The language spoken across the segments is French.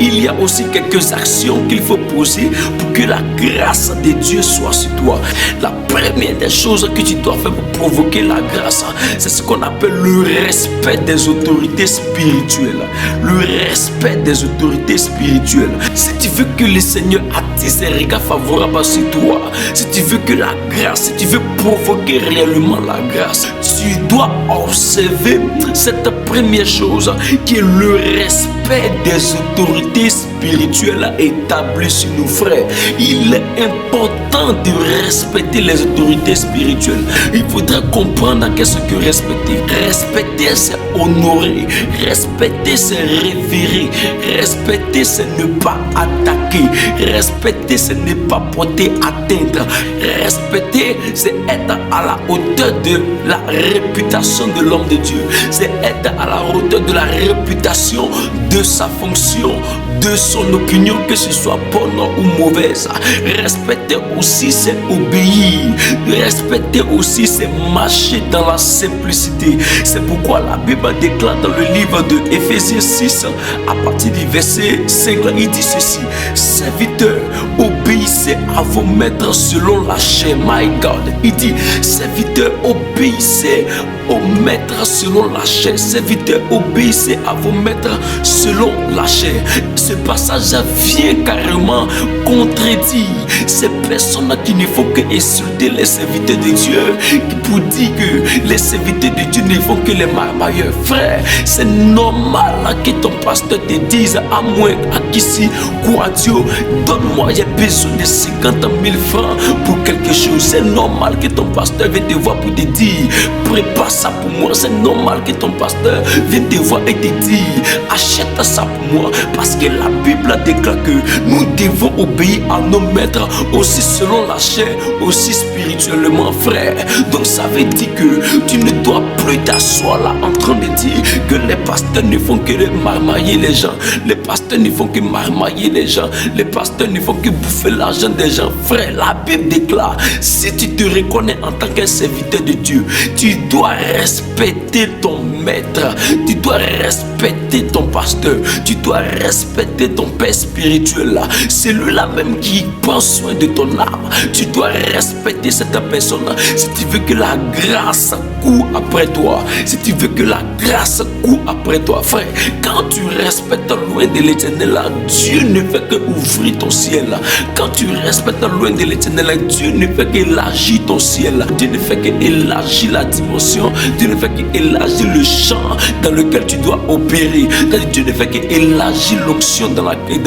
il y a aussi quelques actions qu'il faut poser pour que la grâce de Dieu soit sur toi. La première des choses que tu dois faire pour provoquer la grâce, c'est ce qu'on appelle le respect des autorités spirituelles. Le respect des autorités spirituelles. Si tu veux que le Seigneur attire ses regards favorables sur toi, si tu veux que la grâce, si tu veux provoquer réellement la grâce, tu dois observer cette première chose qui est le respect des autorités spirituelles établies sur nos frères. Il est important de respecter les autorités spirituelles. Il faudra comprendre qu'est-ce que respecter. Respecter, c'est honorer. Respecter, c'est révérer. Respecter, c'est ne pas attaquer. Respecter, c'est ne pas porter atteinte. Respecter, c'est être à la hauteur de la réputation de l'homme de Dieu. C'est être à la hauteur de la réputation de sa fonction, de son opinion, que ce soit bonne ou mauvaise. Respecter aussi, c'est obéir. Respecter aussi, c'est marcher dans la simplicité. C'est pourquoi la Bible déclare dans le livre de Éphésiens 6, à partir du verset 5, il dit ceci: serviteurs, obéissez à vos maîtres selon la chair. My God, il dit: serviteurs, obéissez aux maîtres selon la chair. Serviteurs, obéissez à vos maîtres selon la chair. Ce passage vient carrément contredire ces personnes qui ne font que insulter les serviteurs de Dieu, pour dire que les serviteurs de Dieu ne font que les marmailleurs. Frère, c'est normal que ton pasteur te dise, à moins à qui si Dieu, donne-moi, j'ai besoin de 50 000 francs pour quelque chose. C'est normal que ton pasteur vienne te voir pour te dire, prépare ça pour moi. C'est normal que ton pasteur vienne te voir et te dire, achète ça pour moi. Parce que la Bible déclare que nous devons obéir à nos maîtres aussi selon la chair, aussi spirituellement, frère. Donc ça veut dire que tu ne dois plus t'asseoir là en train de dire que les pasteurs ne font que marmailler les gens. Les pasteurs ne font que marmailler les gens. Les pasteurs ne font que bouffer l'argent des gens. Frère, la Bible déclare, si tu te reconnais en tant qu'un serviteur de Dieu, tu dois respecter ton maître. Tu dois respecter ton pasteur. Tu dois respecter ton père spirituel. C'est lui-là même qui prend soin de ton âme. Tu dois respecter cette personne. Si tu veux que la grâce court après toi, si tu veux que la grâce court après toi, frère, quand tu respectes loin de l'Éternel, Dieu ne fait que ouvrir ton ciel. Quand tu respectes loin de l'Éternel, Dieu ne fait qu'élargir ton ciel. Dieu ne fait qu'élargir la dimension. Dieu ne fait qu'élargir le champ dans lequel tu dois opérer. Dieu ne fait qu'élargir l'onction dans laquelle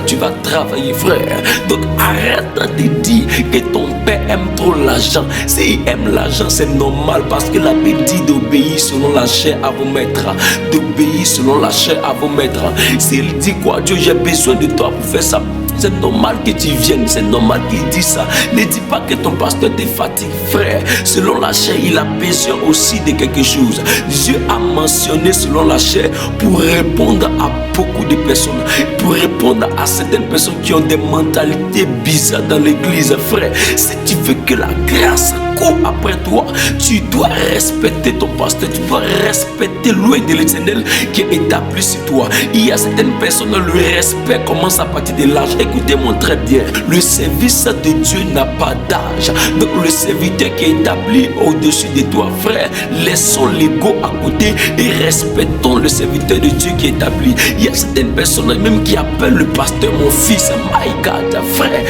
tu vas travailler, frère. Donc arrête de dire que ton père aime trop l'argent. S'il aime l'argent, c'est normal, parce que la Bible dit d'obéir selon la chair à vos maîtres. D'obéir selon la chair à vos maîtres. S'il dit quoi, Dieu, j'ai besoin de toi pour faire ça, c'est normal que tu viennes, c'est normal qu'il dise ça. Ne dis pas que ton pasteur te fatigue, frère. Selon la chair, il a besoin aussi de quelque chose. Dieu a mentionné selon la chair pour répondre à beaucoup de personnes, pour répondre à certaines personnes qui ont des mentalités bizarres dans l'église, frère. Si tu veux que la grâce court après toi, tu dois respecter ton pasteur, tu dois respecter loin de l'Éternel qui est établi sur toi. Il y a certaines personnes, le respect commence à partir de l'âge. Écoutez-moi très bien, le service de Dieu n'a pas d'âge. Donc le serviteur qui est établi au-dessus de toi, frère, laissons l'ego à côté et respectons le serviteur de Dieu qui est établi. Il y a certaines personnes même qui appellent le pasteur mon fils. My God, frère,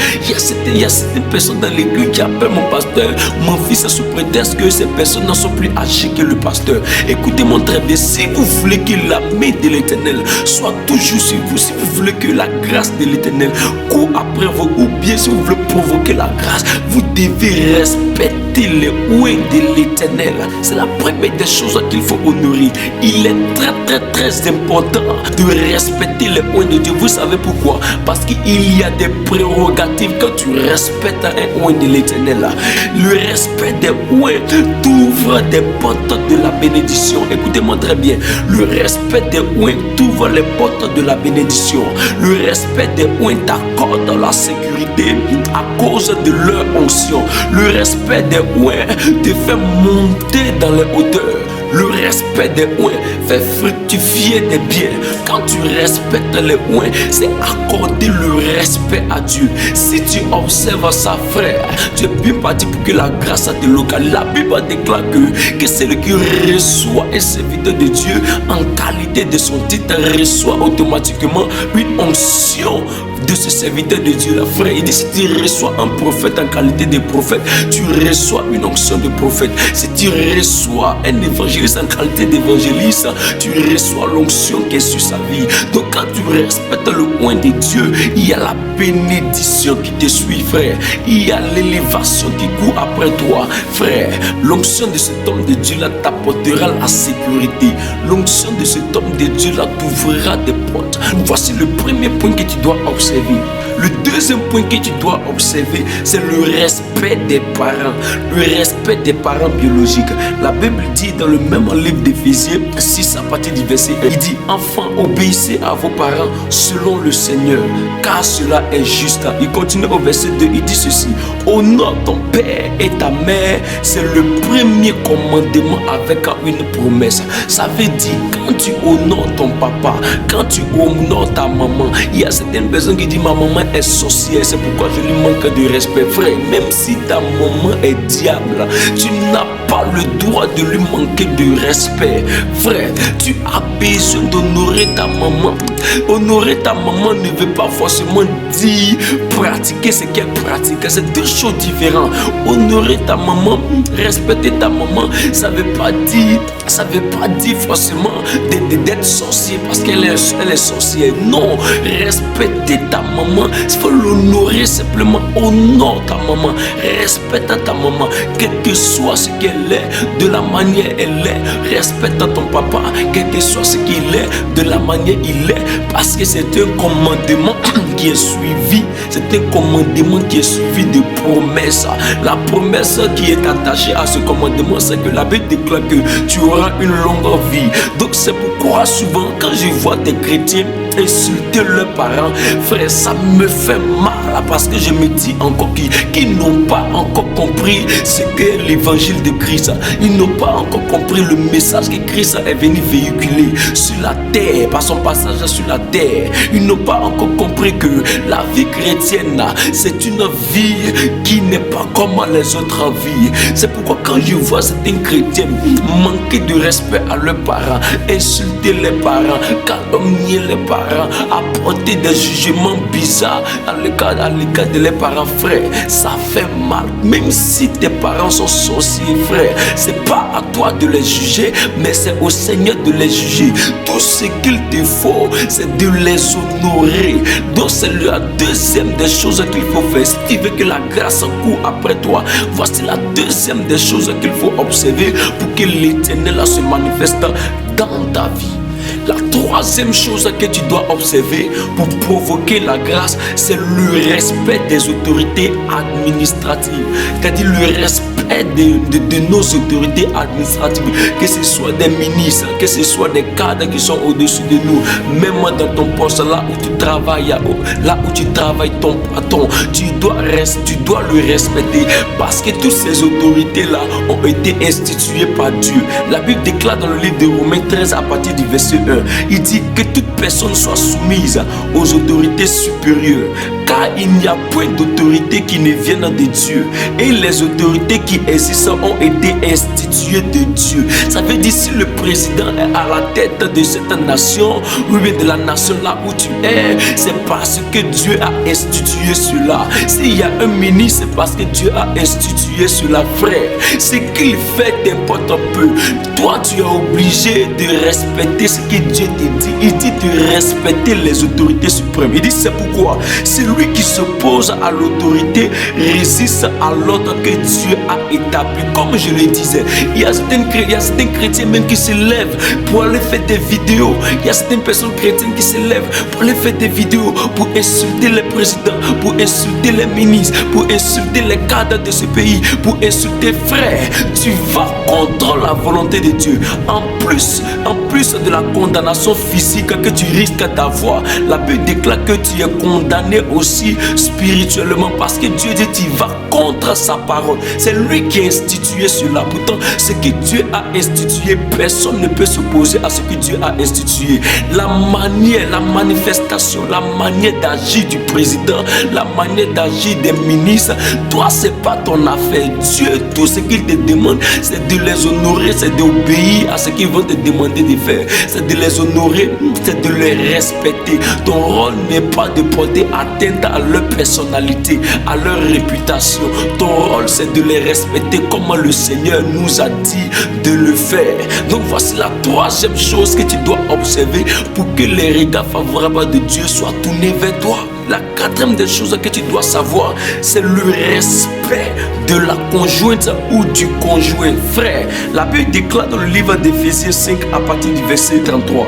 il y a certaines personnes dans l'église qui appellent mon pasteur mon fils sous prétexte que ces personnes ne sont plus âgées que le pasteur. Écoutez-moi très bien, si vous voulez que la main de l'Éternel soit toujours sur vous, si vous voulez que la grâce de l'Éternel court après vous, ou bien si vous voulez provoquer la grâce, vous devez respecter les ouïes de l'Éternel. C'est la première des choses qu'il faut honorer. Il est très important de respecter les ouïes de Dieu. Vous savez pourquoi? Parce qu'il y a des prérogatives quand tu respectes un ouïe de l'Éternel. Le respect des ouïes t'ouvre des portes de la bénédiction. Écoutez-moi très bien. Le respect des ouïes t'ouvre les portes de la bénédiction. Le respect des ouïes t'accorde la sécurité à cause de leur onction. Le respect des ouïes te fait monter dans les hauteurs. Le respect des oins fait fructifier des biens. Quand tu respectes les oins, c'est accorder le respect à Dieu. Si tu observes ça, frère, tu es bien parti pour que la grâce te localise. La Bible déclare que celui qui reçoit un serviteur de Dieu en qualité de son titre reçoit automatiquement une onction de ce serviteur de Dieu. Là, frère, il dit, si tu reçois un prophète en qualité de prophète, tu reçois une onction de prophète. Si tu reçois un évangéliste en qualité d'évangéliste, tu reçois l'onction qui est sur sa vie. Donc quand tu respectes le oint de Dieu, il y a la bénédiction qui te suit, frère. Il y a l'élévation qui court après toi, frère. L'onction de cet homme de Dieu là t'apportera la sécurité. L'onction de cet homme de Dieu là t'ouvrira des portes. Voici le premier point que tu dois observer. Le deuxième point que tu dois observer, c'est le respect des parents. Le respect des parents biologiques. La Bible dit dans le même livre d'Éphésiens 6 à partir du verset 1, il dit: enfants, obéissez à vos parents selon le Seigneur, car cela est juste. Il continue au verset 2, il dit ceci: honore ton père et ta mère, c'est le premier commandement avec une promesse. Ça veut dire, quand tu honores ton papa, quand tu honores ta maman, il y a certaines personnes qui disent ma maman est sorcière, c'est pourquoi je lui manque de respect. Frère, même si ta maman est diable, tu n'as pas le droit de lui manquer de respect. Frère, tu as besoin d'honorer ta maman. Honorer ta maman ne veut pas forcément dire pratiquer ce qu'elle pratique. C'est deux choses différentes. Honorer ta maman, respecter ta maman, ça veut pas dire forcément d'être sorcier parce qu'elle est sorcière. Non, respecter ta maman, il faut l'honorer simplement. Honore ta maman, respecte ta maman, quel que soit ce qu'elle est, de la manière elle est. Respecte ton papa, quel que soit ce qu'il est, de la manière il est, parce que c'est un commandement qui est suivi. C'est un commandement qui est suivi de promesses. La promesse qui est attachée à ce commandement, c'est que la Bible déclare que tu auras une longue vie. Donc c'est pourquoi souvent quand je vois des chrétiens insulter leurs parents, frère, ça me fait mal, parce que je me dis encore qu'ils n'ont pas encore compris ce qu'est l'évangile de Christ. Ils n'ont pas encore compris le message que Christ est venu véhiculer sur la terre, par son passage sur la terre. Ils n'ont pas encore compris que la vie chrétienne, c'est une vie qui n'est pas comme les autres vies. C'est pourquoi quand je vois certains chrétiens manquer de respect à leurs parents, insulter les parents, calomnier les parents, apporter des jugements bizarres à l'égard de leurs parents, frère, ça fait mal. Même si tes parents sont sorciers, frère, c'est pas à toi de les juger, mais c'est au Seigneur de les juger. Tout ce qu'il te faut, c'est de les honorer. Donc c'est la deuxième des choses qu'il faut faire. Si tu veux que la grâce court après toi, voici la deuxième des choses qu'il faut observer pour que l'Éternel se manifeste dans ta vie. La troisième chose que tu dois observer pour provoquer la grâce, c'est le respect des autorités administratives. C'est-à-dire le respect de nos autorités administratives, que ce soit des ministres, que ce soit des cadres qui sont au-dessus de nous, même dans ton poste, là où tu travailles, ton patron, tu dois le respecter, parce que toutes ces autorités-là ont été instituées par Dieu. La Bible déclare dans le livre de Romains 13 à partir du verset 1, il dit que toute personne soit soumise aux autorités supérieures, car il n'y a point d'autorité qui ne vienne de Dieu, et les autorités qui existent ont été instituées de Dieu. Ça veut dire, si le président est à la tête de cette nation, ou bien de la nation là où tu es, c'est parce que Dieu a institué cela. S'il y a un ministre, c'est parce que Dieu a institué cela, frère. Ce qu'il fait t'importe un peu. Toi, tu es obligé de respecter ce que Dieu te dit. Il dit de respecter les autorités suprêmes. Il dit, c'est pourquoi celui qui s'oppose à l'autorité résiste à l'ordre que Dieu a établi. Comme je le disais, il y a certains chrétiens même qui se lèvent pour aller faire des vidéos. Il y a certaines personnes chrétiennes qui se lèvent pour aller faire des vidéos, pour insulter les présidents, pour insulter les ministres, pour insulter les cadres de ce pays, pour insulter, frère. Tu vas contre la volonté de Dieu. En plus de la condamnation physique que tu risques d'avoir, la Bible déclare que tu es condamné aussi spirituellement, parce que Dieu dit tu vas contre sa parole. C'est lui qui a institué cela. Pourtant, ce que Dieu a institué, personne ne peut s'opposer à ce que Dieu a institué. La manière, la manifestation, la manière d'agir du président, la manière d'agir des ministres, toi, c'est pas ton affaire. Dieu, tout ce qu'il te demande, c'est de les honorer, c'est d'obéir à ce qu'ils vont te demander de faire. C'est de les honorer, c'est de les respecter. Ton rôle n'est pas de porter atteinte à leur personnalité, à leur réputation. Ton rôle, c'est de les respecter comme le Seigneur nous a dit de le faire. Donc voici la troisième chose que tu dois observer pour que les regards favorables de Dieu soient tournés vers toi. La quatrième des choses que tu dois savoir, c'est le respect de la conjointe ou du conjoint. Frère, la Bible déclare dans le livre d'Éphésiens 5 à partir du verset 33.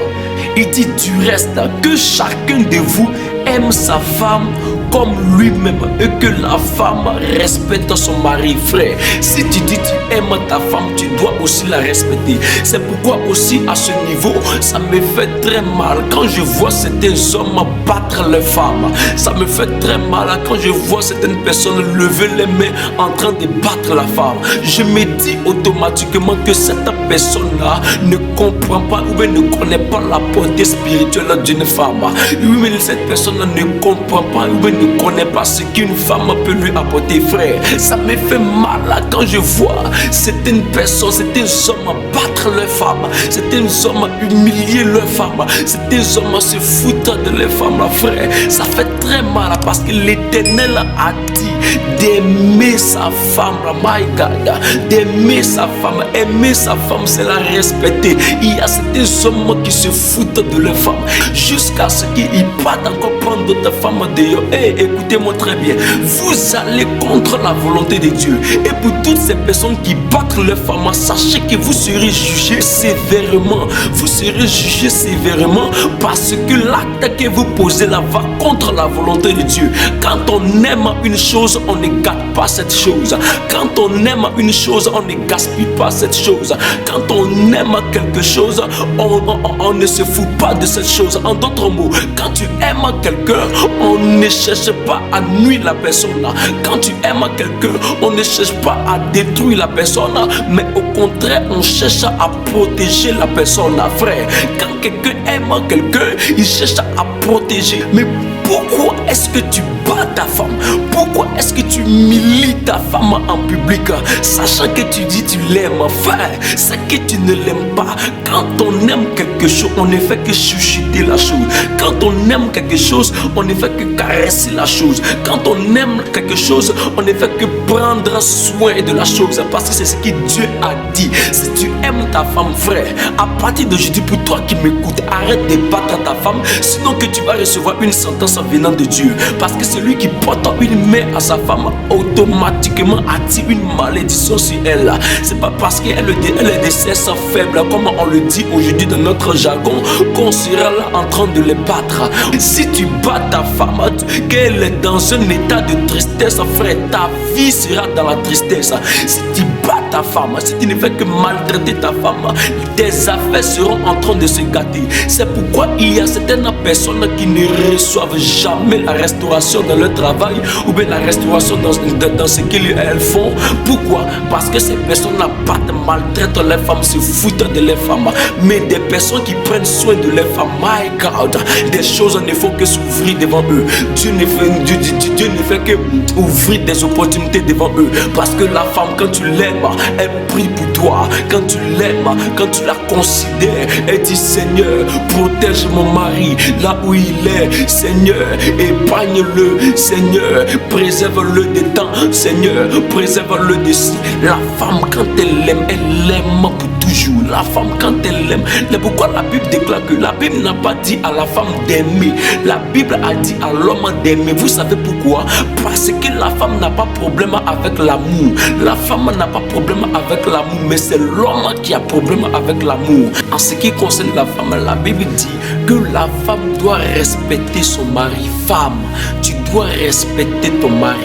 Il dit du reste que chacun de vous aime sa femme comme lui-même et que la femme respecte son mari. Frère, si tu dis tu aimes ta femme, tu dois aussi la respecter. C'est pourquoi aussi à ce niveau, ça me fait très mal quand je vois certains hommes battre leurs femmes. Ça me fait très mal quand je vois certaines personnes lever les mains en train de battre la femme. Je me dis automatiquement que cette personne-là ne comprend pas ou bien ne connaît pas la portée spirituelle d'une femme. Oui, mais cette personne-là ne comprend pas ou bien ne connaît pas ce qu'une femme peut lui apporter. Frère, ça me fait mal quand je vois certaines personnes, certains hommes battre leurs femmes, certains hommes humilier leurs femmes, certains hommes se foutre de leurs femmes. Frère, ça fait très mal parce que l'Éternel a dit d'aimer sa femme. My God, d'aimer sa femme. Aimer sa femme, c'est la respecter. Il y a certains hommes qui se foutent de leurs femmes jusqu'à ce qu'ils partent encore prendre d'autres femmes dehors. Hey, écoutez-moi très bien, vous allez contre la volonté de Dieu. Et pour toutes ces personnes qui battent leurs femmes, sachez que vous serez jugés sévèrement. Vous serez jugés sévèrement parce que l'acte que vous posez là va contre la volonté de Dieu. Quand on aime une chose, on ne gâte pas cette chose. Quand on aime une chose, on ne gaspille pas cette chose. Quand on aime quelque chose, on ne se fout pas de cette chose. En d'autres mots, quand tu aimes quelqu'un, on ne cherche pas à nuire la personne. Quand tu aimes quelqu'un, on ne cherche pas à détruire la personne, mais au contraire, on cherche à protéger la personne. Frère, quand quelqu'un aime quelqu'un, il cherche à protéger. Mais pourquoi est-ce que tu bats ta femme? Pourquoi est-ce que tu humilies ta femme en public, sachant que tu dis tu l'aimes? Frère, c'est que tu ne l'aimes pas. Quand on aime quelque chose, on ne fait que chuchoter la chose. Quand on aime quelque chose, on ne fait que caresser la chose. Quand on aime quelque chose, on ne fait que prendre soin de la chose. Parce que c'est ce que Dieu a dit. Si tu aimes ta femme, frère, à partir d'aujourd'hui, pour toi qui m'écoutes, arrête de battre ta femme, sinon que tu vas recevoir une sentence venant de Dieu. Parce que celui qui porte une main à sa femme automatiquement attire une malédiction sur elle. C'est pas parce qu'elle est de sexe faible, comme on le dit aujourd'hui dans notre jargon, qu'on sera là en train de les battre. Si tu bats ta femme, qu'elle est dans un état de tristesse, frère, ta vie sera dans la tristesse. Si tu bats ta femme, si tu ne fais que maltraiter ta femme, tes affaires seront en train de se gâter. C'est pourquoi il y a certaines personnes qui ne reçoivent jamais la restauration dans leur travail ou bien la restauration dans ce qu'elles font. Pourquoi? Parce que ces personnes n'ont pas de maltraitent les femmes, se foutent de les femmes. Mais des personnes qui prennent soin de les femmes, my God, des choses ne font que s'ouvrir devant eux. Dieu ne fait que ouvrir des opportunités devant eux. Parce que la femme, quand tu l'aimes, elle prie pour toi. Quand tu l'aimes, quand tu la considères, elle dit Seigneur, protège mon mari là où il est. Seigneur, épargne-le. Seigneur, préserve-le des temps. Seigneur, préserve-le de ci. La femme, quand elle l'aime pour toujours. La femme, quand elle l'aime, c'est pourquoi la Bible déclare que la Bible n'a pas dit à la femme d'aimer. La Bible a dit à l'homme d'aimer. Vous savez pourquoi? Parce que la femme n'a pas problème avec l'amour. La femme n'a pas problème avec l'amour, mais c'est l'homme qui a problème avec l'amour. En ce qui concerne la femme, la Bible dit que la femme doit respecter son mari. Femme, tu dois respecter ton mari.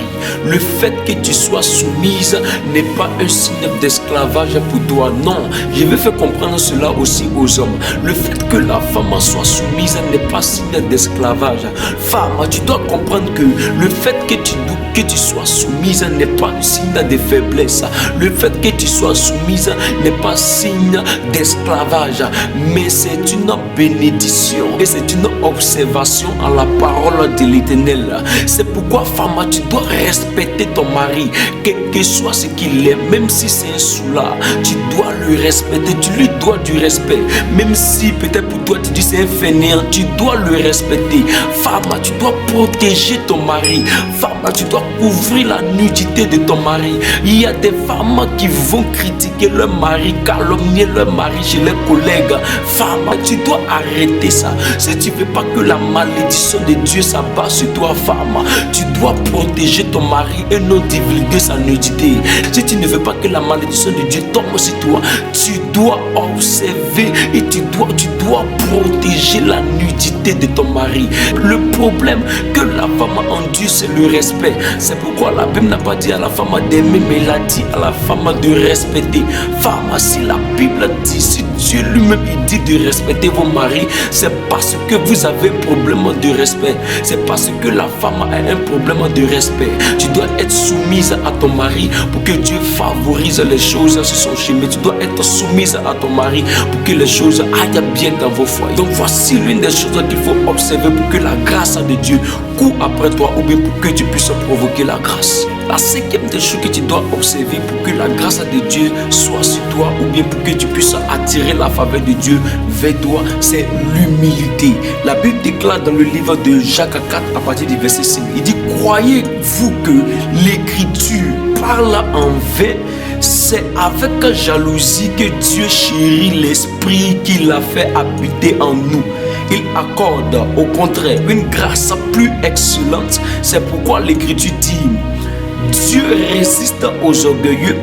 Le fait que tu sois soumise n'est pas un signe d'esclavage pour toi. Non, je vais faire comprendre cela aussi aux hommes. Le fait que la femme soit soumise n'est pas signe d'esclavage. Femme, tu dois comprendre que le fait que tu sois soumise n'est pas signe de faiblesse. Le fait que tu sois soumise n'est pas signe d'esclavage, mais c'est une bénédiction et c'est une observation à la parole de l'Éternel. C'est pourquoi, femme, tu dois respecter ton mari, quel que soit ce qu'il est, même si c'est un soulard, tu dois le respecter, tu lui dois du respect, même si peut-être pour toi tu dis c'est un fainéant, tu dois le respecter. Femme, tu dois protéger ton mari. Femme, tu dois couvrir la nudité de ton mari. Il y a des femmes qui vont critiquer leur mari, calomnier leur mari chez les collègues. Femme, tu dois arrêter ça. Si tu ne veux pas que la malédiction de Dieu s'abat sur toi, femme, tu dois protéger ton mari et non divulguer sa nudité. Si tu ne veux pas que la malédiction de Dieu tombe sur toi, tu dois observer et tu dois protéger la nudité de ton mari. Le problème que la femme a endure, c'est le respect. C'est pourquoi la Bible n'a pas dit à la femme d'aimer, mais elle a dit à la femme de respecter. Femme, si la Bible dit, si Dieu lui-même dit de respecter vos maris, c'est parce que vous avez un problème de respect. C'est parce que la femme a un problème de respect. Tu dois être soumise à ton mari pour que Dieu favorise les choses sur son chemin. Tu dois être soumise à ton mari pour que les choses aillent bien dans vos foyers. Donc voici l'une des choses qu'il faut observer pour que la grâce de Dieu court après toi, ou bien pour que tu puisses provoquer la grâce. La cinquième des choses que tu dois observer pour que la grâce de Dieu soit sur toi, ou bien pour que tu puisses attirer la faveur de Dieu vers toi, c'est l'humilité. La Bible déclare dans le livre de Jacques 4 à partir du verset 5, il dit: croyez-vous que l'écriture parle en vain? C'est avec jalousie que Dieu chérit l'esprit qu'il a fait habiter en nous. Il accorde au contraire une grâce plus excellente. C'est pourquoi l'Écriture dit: Dieu résiste aux orgueilleux,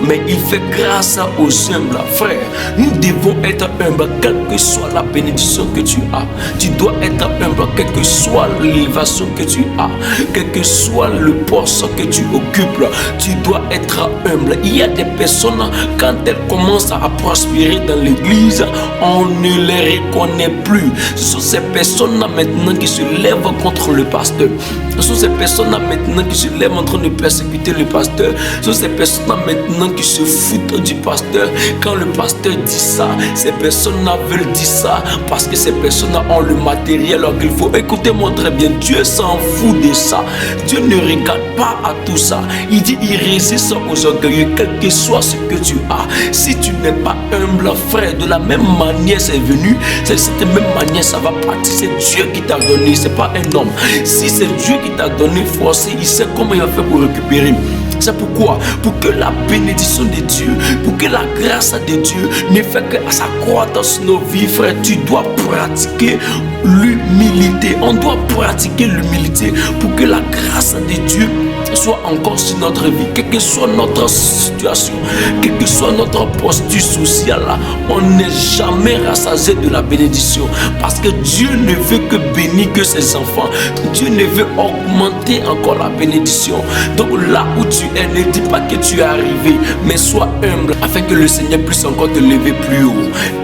mais il fait grâce aux humbles. Frère, nous devons être humbles, quelle que soit la bénédiction que tu as. Tu dois être humble, quelle que soit l'élévation que tu as, quel que soit le poste que tu occupes. Tu dois être humble. Il y a des personnes, quand elles commencent à prospérer dans l'église, on ne les reconnaît plus. Ce sont ces personnes-là maintenant qui se lèvent contre le pasteur. Ce sont ces personnes-là maintenant qui se lèvent en train de persécuter le pasteur. Ce sont ces personnes-là maintenant qui se foutent du pasteur. Quand le pasteur dit ça, ces personnes-là veulent dire ça parce que ces personnes-là ont le matériel alors qu'il faut. Écoutez-moi très bien, Dieu s'en fout de ça. Dieu ne regarde pas à tout ça. Il dit: il résiste aux orgueilleux, quel que soit ce que tu as. Si tu n'es pas humble, frère, de la même manière c'est venu, c'est de cette même manière ça va partir. C'est Dieu qui t'a donné, c'est pas un homme. Si c'est Dieu qui t'a donné force, il sait comment il va faire pour récupérer. C'est pourquoi, pour que la bénédiction de Dieu, pour que la grâce de Dieu ne fait que s'accroître dans nos vies, frère, tu dois pratiquer l'humilité. On doit pratiquer l'humilité pour que la grâce de Dieu soit encore sur notre vie, quelle que soit notre situation, quelle que soit notre posture sociale, on n'est jamais rassasié de la bénédiction, parce que Dieu ne veut que bénir que ses enfants. Dieu ne veut augmenter encore la bénédiction. Donc là où tu es, ne dis pas que tu es arrivé, mais sois humble afin que le Seigneur puisse encore te lever plus haut.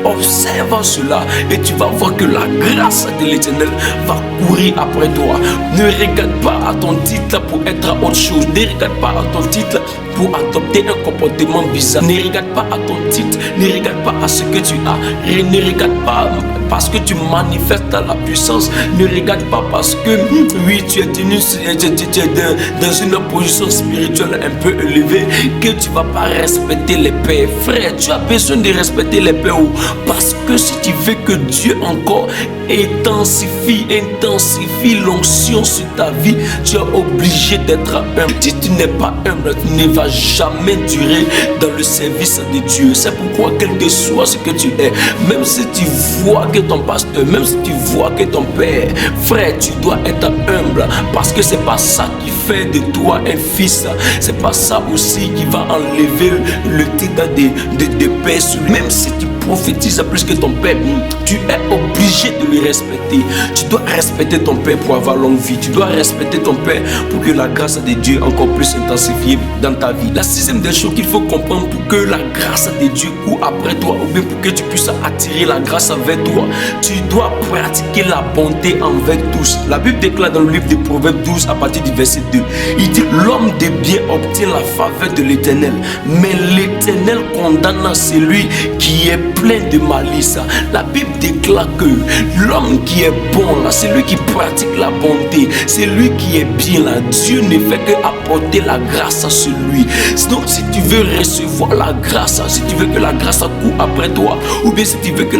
Observe cela et tu vas voir que la grâce de l'Éternel va courir après toi. Ne regarde pas à ton titre pour être autre chose. Ne regarde pas à ton titre pour adopter un comportement bizarre. Ne regarde pas à ton titre. Ne regarde pas à ce que tu as. Ne regarde pas parce que tu manifestes la puissance. Ne regarde pas parce que oui, tu es dans une position spirituelle un peu élevée que tu ne vas pas respecter les pères. Frère, tu as besoin de respecter les pères parce que si tu veux que Dieu encore intensifie l'onction sur ta vie, tu es obligé d'être humble. Si tu n'es pas humble, tu ne vas jamais durer dans le service de Dieu. C'est pourquoi, quel que soit ce que tu es, même si tu vois que ton pasteur, même si tu vois que ton père, frère, tu dois être humble, parce que c'est pas ça qui fait de toi un fils. C'est pas ça aussi qui va enlever le titre de père. Même si tu prophétise plus que ton père, tu es obligé de le respecter. Tu dois respecter ton père pour avoir longue vie. Tu dois respecter ton père pour que la grâce de Dieu encore plus intensifiée dans ta vie. La sixième des choses qu'il faut comprendre pour que la grâce de Dieu court après toi, ou bien pour que tu puisses attirer la grâce vers toi, tu dois pratiquer la bonté envers tous. La Bible déclare dans le livre de Proverbes 12 à partir du verset 2, il dit: l'homme de bien obtient la faveur de l'Éternel, mais l'Éternel condamne celui qui est plein de malice. La Bible déclare que l'homme qui est bon là, c'est lui qui pratique la bonté, c'est lui qui est bien là. Dieu ne fait que apporter la grâce à celui. Donc si tu veux recevoir la grâce, si tu veux que la grâce court après toi, ou bien si tu veux que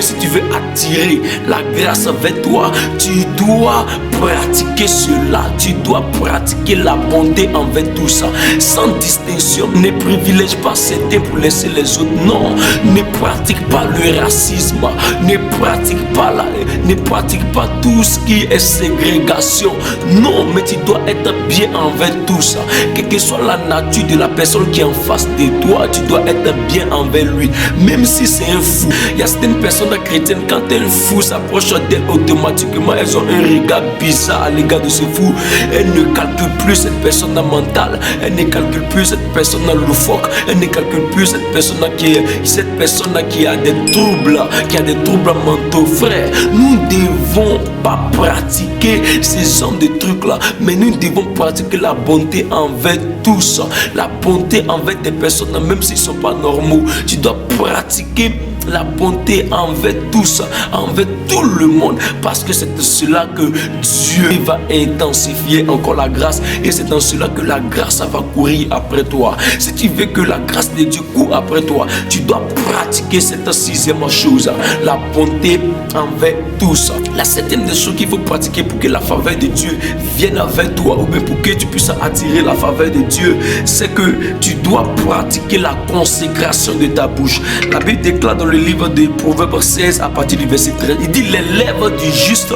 si tu veux attirer la grâce vers toi, tu dois pratiquer cela. Tu dois pratiquer la bonté envers tout ça, sans distinction. Ne privilège pas certains pour laisser les autres. Non, ne pratique pas le racisme, ne pratique pas tout ce qui est ségrégation. Non, mais tu dois être bien envers tout ça. Quelle que soit la nature de la personne qui est en face de toi, tu dois être bien envers lui. Même si c'est un fou. Il y a certaines personnes chrétiennes, quand un fou s'approche d'elles, automatiquement elles ont un regard bizarre à l'égard de ce fou. Elles ne calculent plus cette personne mentale, elles ne calculent plus cette personne loufoque, elles ne calculent plus cette personne qui a des troubles, mentaux. Frère, nous ne devons pas pratiquer ces genres de trucs là, mais nous devons pratiquer la bonté envers tous, la bonté envers des personnes, même s'ils ne sont pas normaux. Tu dois pratiquer la bonté envers tous, envers tout le monde, parce que c'est de cela que Dieu va intensifier encore la grâce, et c'est dans cela que la grâce va courir après toi. Si tu veux que la grâce de Dieu court après toi, tu dois pratiquer cette sixième chose, la bonté envers tous. La septième des choses qu'il faut pratiquer pour que la faveur de Dieu vienne vers toi, ou bien pour que tu puisses attirer la faveur de Dieu, c'est que tu dois pratiquer la consécration de ta bouche. La Bible déclare dans le livre de Proverbes 16 à partir du verset 13, il dit: les lèvres du juste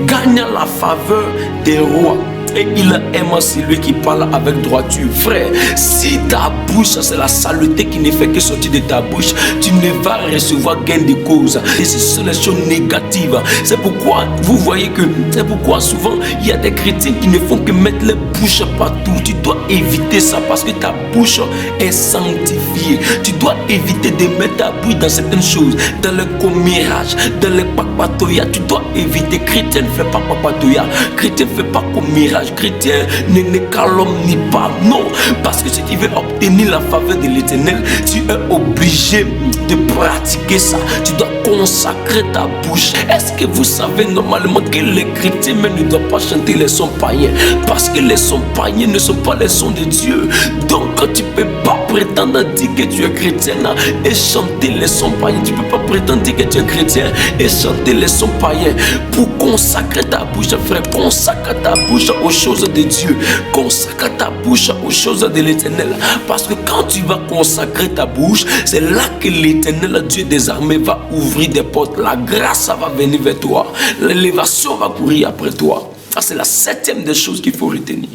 gagnent la faveur des rois, et il aime celui qui parle avec droiture. Frère, si ta bouche, c'est la saleté qui ne fait que sortir de ta bouche, tu ne vas recevoir gain de cause. Et ce sont les choses négatives. C'est pourquoi vous voyez que, c'est pourquoi souvent il y a des chrétiens qui ne font que mettre les bouches partout. Tu dois éviter ça, parce que ta bouche est sanctifiée. Tu dois éviter de mettre ta bouche dans certaines choses, dans le commérage, dans le papatoya. Tu dois éviter. Chrétien ne fait pas papatoya, chrétien ne fait pas commérage, chrétien ne calomnie pas. Non, parce que si tu veux obtenir la faveur de l'Éternel, tu es obligé de pratiquer ça. Tu dois consacrer ta bouche. Est-ce que vous savez normalement que les chrétiens même ne doivent pas chanter les sons païens, parce que les sons païens ne sont pas les sons de Dieu. Donc tu peux pas prétendre dire que tu es chrétien et chanter les sons païens. Tu peux pas prétendre dire que tu es chrétien et chanter les sons païens. Pour consacrer ta bouche, frère, consacre ta bouche aux choses de Dieu, consacre ta bouche aux choses de l'Éternel, parce que quand tu vas consacrer ta bouche, c'est là que l'Éternel, Dieu des armées, va ouvrir des portes. La grâce va venir vers toi, l'élévation va courir après toi. Ça, c'est la septième des choses qu'il faut retenir.